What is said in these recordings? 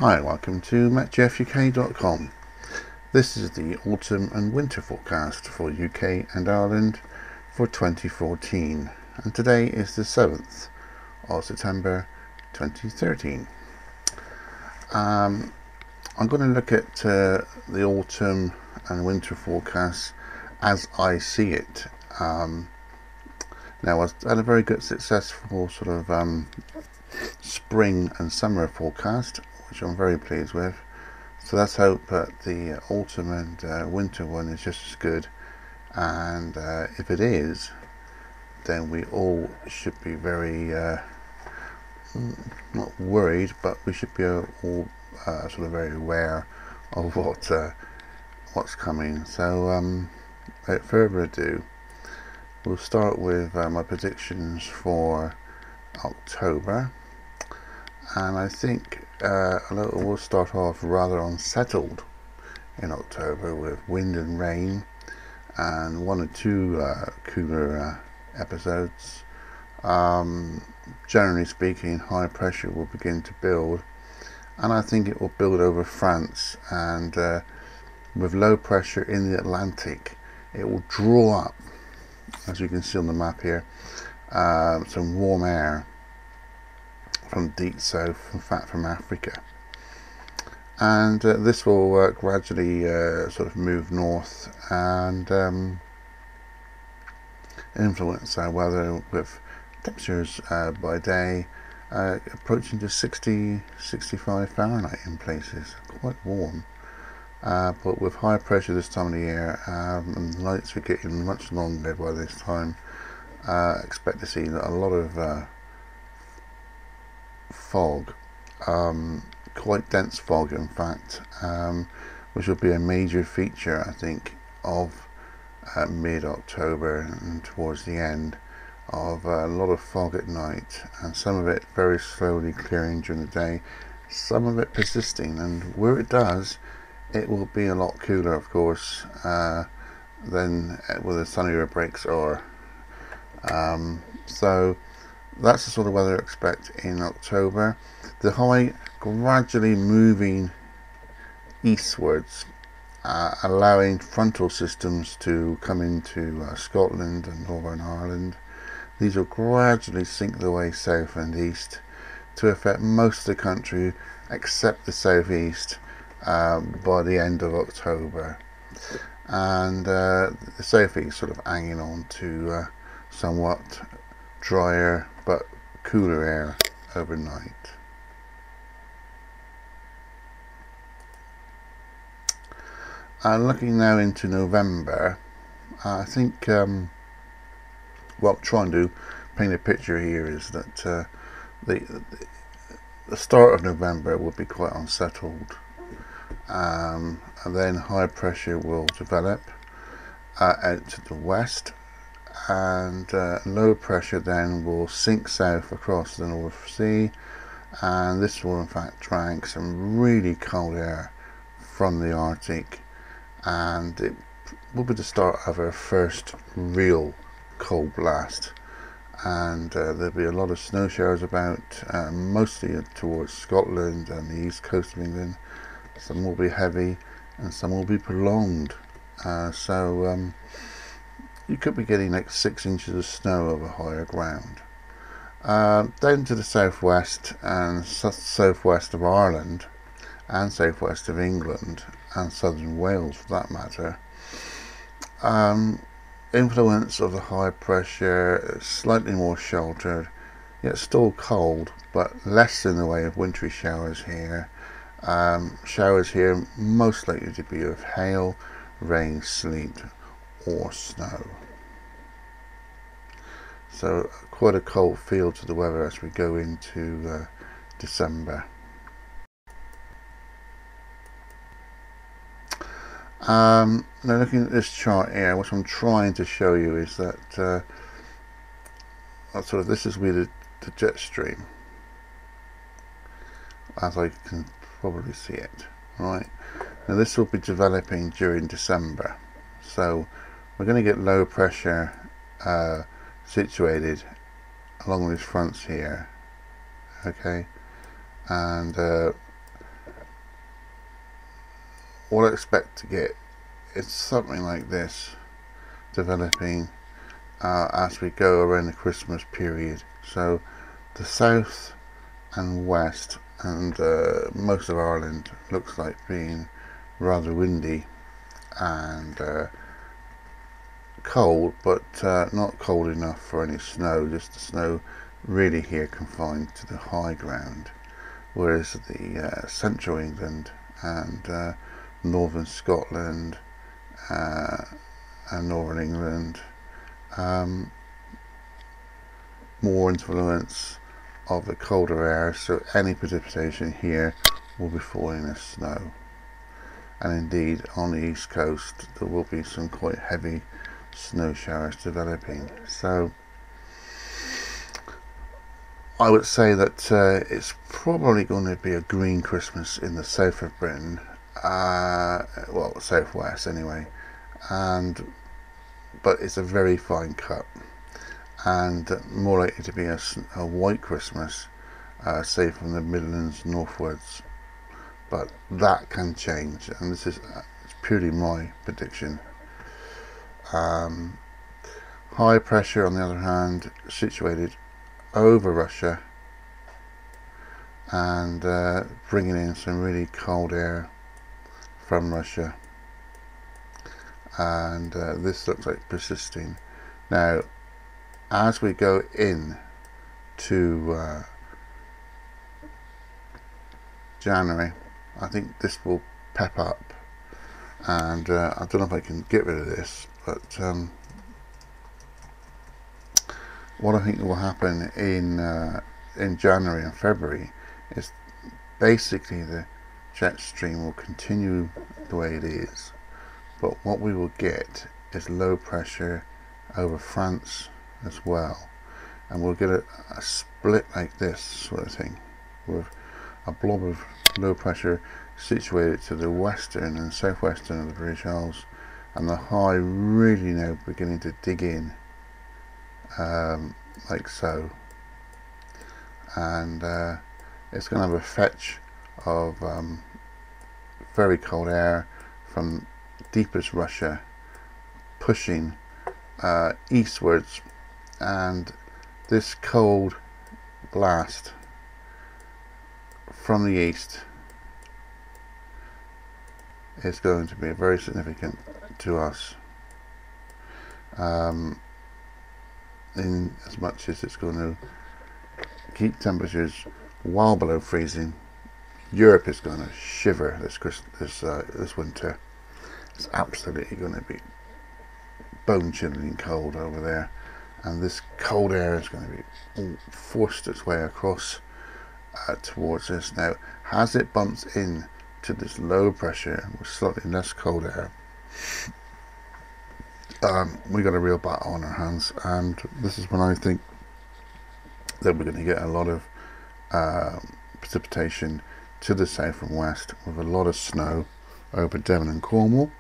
Hi, welcome to MacGeffUK.com. This is the autumn and winter forecast for UK and Ireland for 2014, and today is the 7th of September 2013. I'm going to look at the autumn and winter forecast as I see it. Now, I had a very good, successful sort of spring and summer forecast, which I'm very pleased with. So let's hope that the autumn and winter one is just as good, and if it is, then we all should be very not worried, but we should be all sort of very aware of what's coming. So without further ado, we'll start with my predictions for October, and I think we'll start off rather unsettled in October with wind and rain and one or two cooler episodes. Generally speaking, high pressure will begin to build, and I think it will build over France, and with low pressure in the Atlantic, it will draw up, as you can see on the map here, some warm air from deep south, in fact from Africa, and this will gradually sort of move north and influence our weather, with temperatures by day approaching to 60-65 Fahrenheit in places, quite warm, but with high pressure this time of the year, and the nights are getting much longer by this time. Expect to see a lot of fog, quite dense fog in fact, which will be a major feature, I think, of mid-October and towards the end, of a lot of fog at night, and some of it very slowly clearing during the day, some of it persisting, and where it does, it will be a lot cooler, of course, than where the sunnier breaks are. So that's the sort of weather I expect in October. The high gradually moving eastwards, allowing frontal systems to come into Scotland and Northern Ireland. These will gradually sink their way south and east to affect most of the country except the southeast by the end of October, and the southeast sort of hanging on to somewhat drier but cooler air overnight. Looking now into November, I think what I'm trying to paint a picture here is that the start of November will be quite unsettled, and then high pressure will develop out to the west, and low pressure then will sink south across the North Sea, and this will in fact drag some really cold air from the Arctic, and it will be the start of our first real cold blast, and there'll be a lot of snow showers about, mostly towards Scotland and the east coast of England. Some will be heavy and some will be prolonged, so you could be getting like 6 inches of snow over higher ground. Down to the southwest and southwest of Ireland and southwest of England and southern Wales for that matter, influence of the high pressure, slightly more sheltered, yet still cold, but less in the way of wintry showers here. Showers here most likely to be of hail, rain, sleet or snow. So quite a cold feel to the weather as we go into December. Now looking at this chart here, what I'm trying to show you is that this is where the jet stream, as I can probably see it, right? Now this will be developing during December, so we're going to get low pressure situated along these fronts here, okay, and what I expect to get is something like this developing as we go around the Christmas period. So the south and west and most of Ireland looks like being rather windy and cold, but not cold enough for any snow, just the snow really here confined to the high ground, whereas the central England and northern Scotland and northern England, more influence of the colder air, so any precipitation here will be falling as snow. And indeed on the east coast there will be some quite heavy snow showers developing. So I would say that it's probably going to be a green Christmas in the south of Britain, well, southwest anyway, but it's a very fine cut, and more likely to be a white Christmas, say from the Midlands northwards. But that can change, and this is it's purely my prediction. High pressure, on the other hand, situated over Russia and bringing in some really cold air from Russia, and this looks like persisting. Now, as we go in to January, I think this will pep up, and I don't know if I can get rid of this, but what I think will happen in January and February is basically the jet stream will continue the way it is, but what we will get is low pressure over France as well, and we'll get a split like this sort of thing, with a blob of low pressure situated to the western and southwestern of the British Isles, and the high really now beginning to dig in like so, and it's going to have a fetch of very cold air from deepest Russia pushing eastwards, and this cold blast from the east is going to be very significant to us, in as much as it's going to keep temperatures well below freezing. Europe is going to shiver this winter. It's absolutely going to be bone-chilling cold over there, and this cold air is going to be all forced its way across towards us. Now, as it bumps in to this low pressure with slightly less cold air, we got a real battle on our hands, and this is when I think that we're going to get a lot of precipitation to the south and west, with a lot of snow over Devon and Cornwall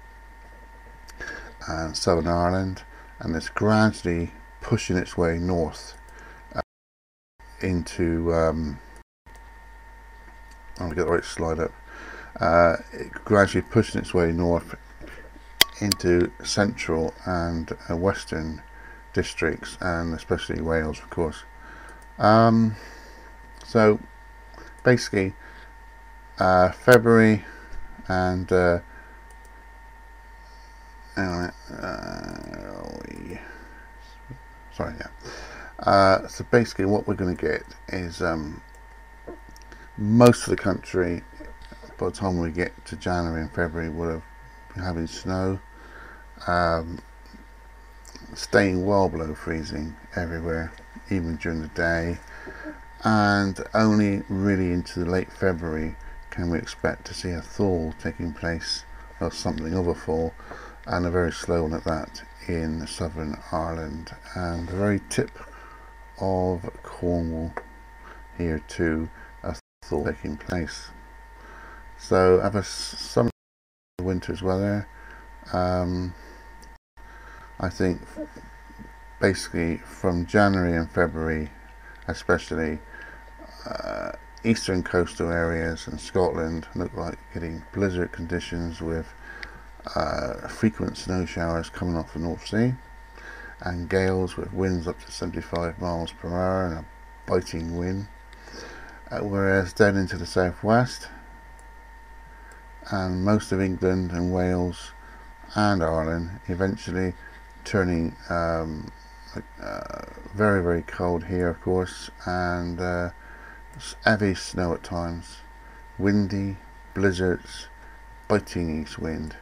and Southern Ireland, and it's gradually pushing its way north into I'll get the right slide up, gradually pushing its way north into central and western districts, and especially Wales, of course. So basically February and so basically what we're going to get is most of the country, by the time we get to January and February, will have been having snow, staying well below freezing everywhere, even during the day, and only really into late February can we expect to see a thaw taking place, or something of a thaw, and a very slow one at that, in southern Ireland and the very tip of Cornwall here too, a thaw taking place. So have a summer winter's weather. I think basically from January and February especially, eastern coastal areas and Scotland look like getting blizzard conditions with frequent snow showers coming off the North Sea, and gales with winds up to 75 miles per hour and a biting wind. Whereas down into the southwest and most of England and Wales and Ireland, eventually turning very, very cold here, of course, and heavy snow at times, windy, blizzards, biting east wind.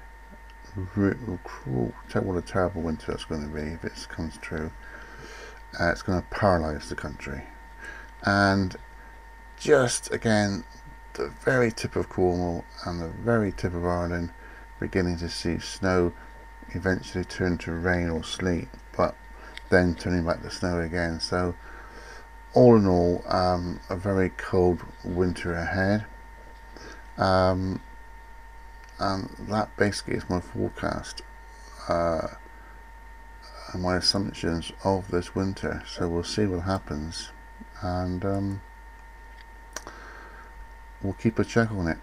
What a terrible winter it's going to be if it comes true. It's going to paralyse the country. And just again, the very tip of Cornwall and the very tip of Ireland beginning to see snow eventually turn to rain or sleet, but then turning back to snow again. So all in all, a very cold winter ahead, and that basically is my forecast and my assumptions of this winter. So we'll see what happens, and we'll keep a check on it.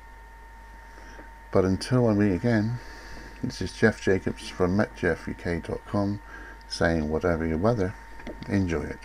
But until I meet again, this is Jeff Jacobs from MetJeffUK.com saying, whatever your weather, enjoy it.